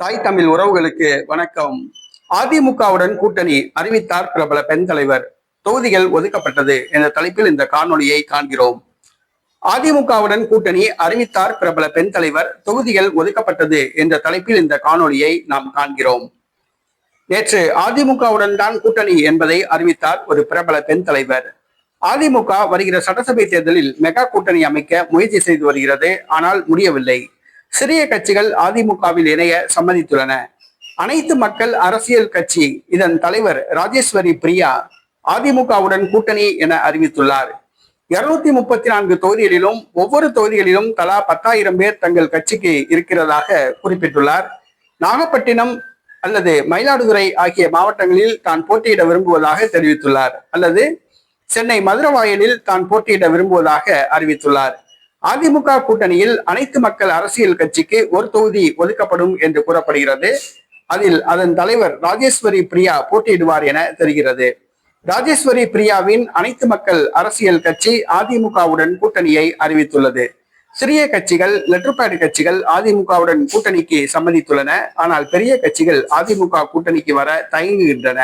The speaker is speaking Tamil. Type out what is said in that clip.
தாய் தமிழ் உறவுகளுக்கு வணக்கம். அதிமுகவுடன் கூட்டணி அறிவித்தார் பிரபல பெண் தலைவர். தொகுதிகள் ஒதுக்கப்பட்டது என்ற தலைப்பில் இந்த காணொலியை காண்கிறோம். அதிமுகவுடன் கூட்டணி அறிவித்தார் பிரபல பெண் தலைவர், தொகுதிகள் ஒதுக்கப்பட்டது என்ற தலைப்பில் இந்த காணொலியை நாம் காண்கிறோம். நேற்று அதிமுகவுடன் தான் கூட்டணி என்பதை அறிவித்தார் ஒரு பிரபல பெண் தலைவர். அதிமுக வருகிற சட்டசபை தேர்தலில் மெகா கூட்டணி அமைக்க முயற்சி செய்து வருகிறது. ஆனால் முடியவில்லை. சிறிய கட்சிகள் அதிமுகவில் இணைய சம்மதித்துள்ளன. அனைத்து மக்கள் அரசியல் கட்சி இதன் தலைவர் ராஜேஸ்வரி பிரியா அதிமுகவுடன் கூட்டணி என அறிவித்துள்ளார். 234 தொகுதிகளிலும் ஒவ்வொரு தொகுதிகளிலும் தலா 10,000 பேர் தங்கள் கட்சிக்கு இருக்கிறதாக குறிப்பிட்டுள்ளார். நாகப்பட்டினம் அல்லது மயிலாடுதுறை ஆகிய மாவட்டங்களில் தான் போட்டியிட விரும்புவதாக தெரிவித்துள்ளார். அல்லது சென்னை மதுரவாயலில் தான் போட்டியிட விரும்புவதாக அறிவித்துள்ளார். அதிமுக கூட்டணியில் அனைத்து மக்கள் அரசியல் கட்சிக்கு ஒரு தொகுதி ஒதுக்கப்படும் என்று கூறப்படுகிறது. அதில் அதன் தலைவர் ராஜேஸ்வரி பிரியா போட்டியிடுவார் என தெரிகிறது. ராஜேஸ்வரி பிரியாவின் அனைத்து மக்கள் அரசியல் கட்சி அதிமுகவுடன் கூட்டணியை அறிவித்துள்ளது. சிறிய கட்சிகள், லெட்டர்பேட் கட்சிகள் அதிமுகவுடன் கூட்டணிக்கு சம்மதித்துள்ளன. ஆனால் பெரிய கட்சிகள் அதிமுக கூட்டணிக்கு வர தயங்குகின்றன.